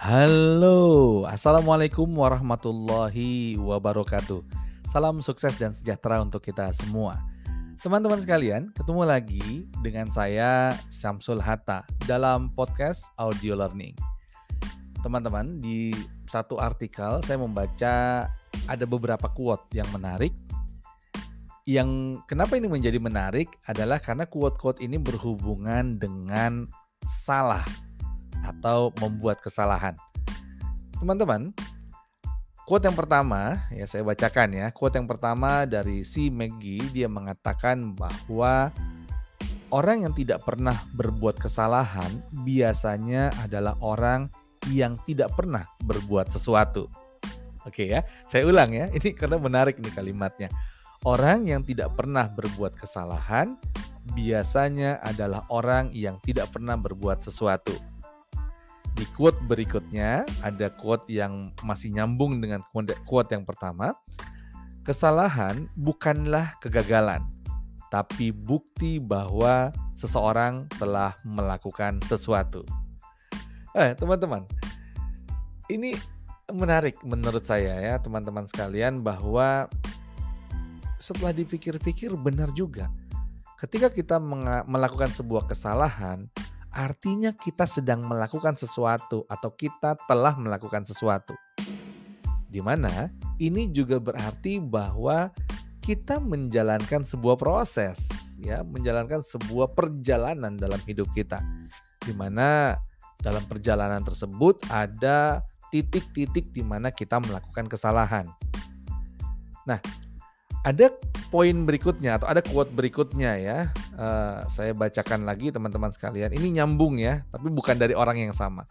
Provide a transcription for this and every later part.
Halo, Assalamualaikum warahmatullahi wabarakatuh. Salam sukses dan sejahtera untuk kita semua. Teman-teman sekalian, ketemu lagi dengan saya Syamsul Hatta dalam podcast Audio Learning. Teman-teman, di satu artikel saya membaca ada beberapa quote yang menarik. Yang kenapa ini menjadi menarik adalah karena quote-quote ini berhubungan dengan salah atau membuat kesalahan. Teman-teman, quote yang pertama, ya saya bacakan ya. Quote yang pertama dari C. McGee, dia mengatakan bahwa orang yang tidak pernah berbuat kesalahan biasanya adalah orang yang tidak pernah berbuat sesuatu. Oke ya, saya ulang ya. Ini karena menarik nih kalimatnya. Orang yang tidak pernah berbuat kesalahan biasanya adalah orang yang tidak pernah berbuat sesuatu. Di quote berikutnya ada quote yang masih nyambung dengan quote yang pertama. Kesalahan bukanlah kegagalan, tapi bukti bahwa seseorang telah melakukan sesuatu. Teman-teman, ini menarik menurut saya ya teman-teman sekalian, bahwa setelah dipikir-pikir benar juga. Ketika kita melakukan sebuah kesalahan, artinya kita sedang melakukan sesuatu atau kita telah melakukan sesuatu. Di mana ini juga berarti bahwa kita menjalankan sebuah proses, ya, menjalankan sebuah perjalanan dalam hidup kita. Di mana dalam perjalanan tersebut ada titik-titik di mana kita melakukan kesalahan. Nah, ada poin berikutnya atau ada quote berikutnya ya. Saya bacakan lagi teman-teman sekalian. Ini nyambung ya, tapi bukan dari orang yang sama.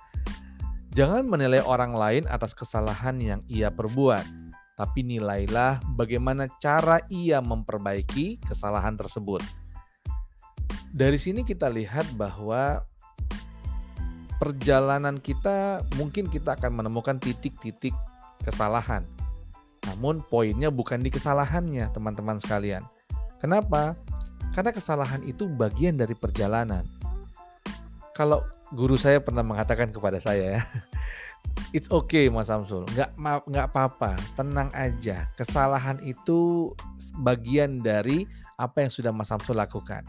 Jangan menilai orang lain atas kesalahan yang ia perbuat, tapi nilailah bagaimana cara ia memperbaiki kesalahan tersebut. Dari sini kita lihat bahwa perjalanan kita, mungkin kita akan menemukan titik-titik kesalahan. Namun poinnya bukan di kesalahannya, teman-teman sekalian. Kenapa? Karena kesalahan itu bagian dari perjalanan. Kalau guru saya pernah mengatakan kepada saya ya, it's okay Mas Samsul, nggak apa-apa, tenang aja. Kesalahan itu bagian dari apa yang sudah Mas Samsul lakukan.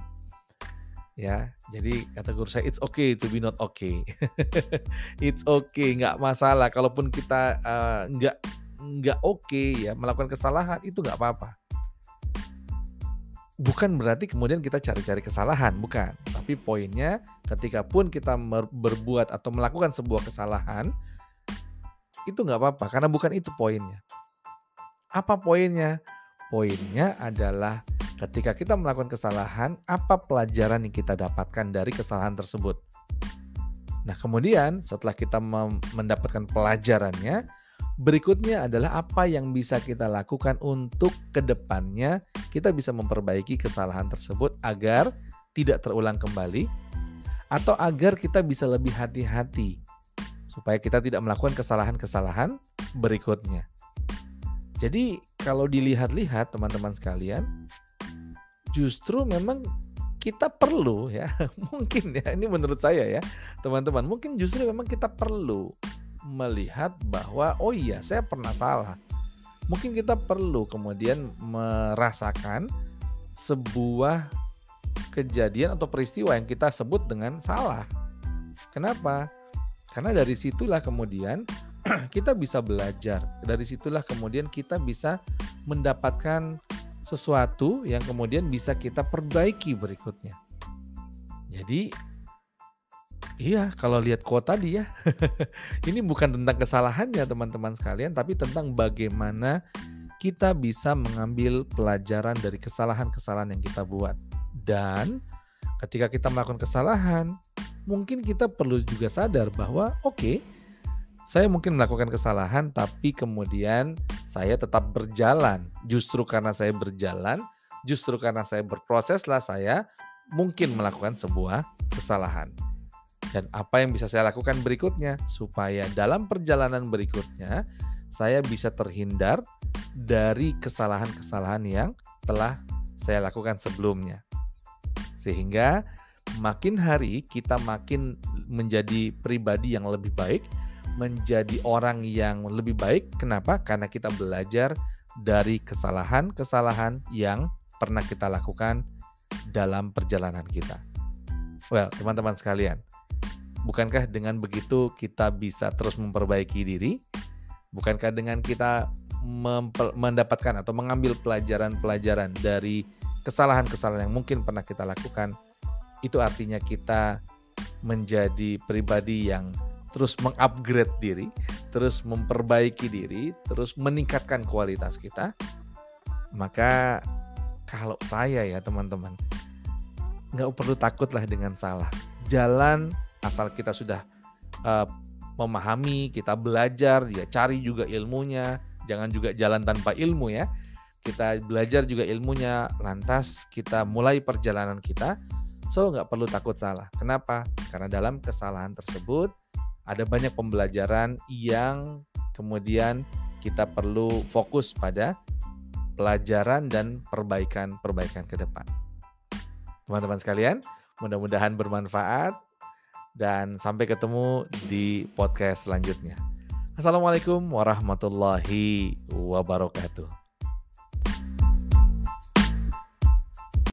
Ya, jadi kata guru saya, it's okay to be not okay. It's okay, nggak masalah. Kalaupun kita nggak oke ya melakukan kesalahan, itu nggak apa-apa. Bukan berarti kemudian kita cari-cari kesalahan, bukan. Tapi poinnya ketika pun kita berbuat atau melakukan sebuah kesalahan, itu nggak apa-apa karena bukan itu poinnya. Apa poinnya? Poinnya adalah ketika kita melakukan kesalahan, apa pelajaran yang kita dapatkan dari kesalahan tersebut. Nah, kemudian setelah kita mendapatkan pelajarannya, berikutnya adalah apa yang bisa kita lakukan untuk kedepannya kita bisa memperbaiki kesalahan tersebut agar tidak terulang kembali, atau agar kita bisa lebih hati-hati supaya kita tidak melakukan kesalahan-kesalahan berikutnya. Jadi kalau dilihat-lihat teman-teman sekalian, justru memang kita perlu ya, mungkin ya, ini menurut saya ya teman-teman, mungkin justru memang kita perlu melihat bahwa oh iya saya pernah salah. Mungkin kita perlu kemudian merasakan sebuah kejadian atau peristiwa yang kita sebut dengan salah. Kenapa? Karena dari situlah kemudian kita bisa belajar. Dari situlah kemudian kita bisa mendapatkan sesuatu yang kemudian bisa kita perbaiki berikutnya. Jadi iya, kalau lihat quote tadi ya, ini bukan tentang kesalahannya teman-teman sekalian, tapi tentang bagaimana kita bisa mengambil pelajaran dari kesalahan-kesalahan yang kita buat. Dan ketika kita melakukan kesalahan, mungkin kita perlu juga sadar bahwa oke, saya mungkin melakukan kesalahan, tapi kemudian saya tetap berjalan. Justru karena saya berjalan, justru karena saya berproseslah saya mungkin melakukan sebuah kesalahan. Dan apa yang bisa saya lakukan berikutnya supaya dalam perjalanan berikutnya saya bisa terhindar dari kesalahan-kesalahan yang telah saya lakukan sebelumnya. Sehingga makin hari kita makin menjadi pribadi yang lebih baik, menjadi orang yang lebih baik. Kenapa? Karena kita belajar dari kesalahan-kesalahan yang pernah kita lakukan dalam perjalanan kita. Well, teman-teman sekalian, bukankah dengan begitu kita bisa terus memperbaiki diri? Bukankah dengan kita mendapatkan atau mengambil pelajaran-pelajaran dari kesalahan-kesalahan yang mungkin pernah kita lakukan, itu artinya kita menjadi pribadi yang terus mengupgrade diri, terus memperbaiki diri, terus meningkatkan kualitas kita. Maka kalau saya ya teman-teman, nggak perlu takutlah dengan salah. Jalan asal kita sudah memahami, kita belajar, ya cari juga ilmunya. Jangan juga jalan tanpa ilmu ya. Kita belajar juga ilmunya, lantas kita mulai perjalanan kita. So nggak perlu takut salah. Kenapa? Karena dalam kesalahan tersebut ada banyak pembelajaran yang kemudian kita perlu fokus pada pelajaran dan perbaikan ke depan. Teman-teman sekalian, mudah-mudahan bermanfaat dan sampai ketemu di podcast selanjutnya. Assalamualaikum warahmatullahi wabarakatuh.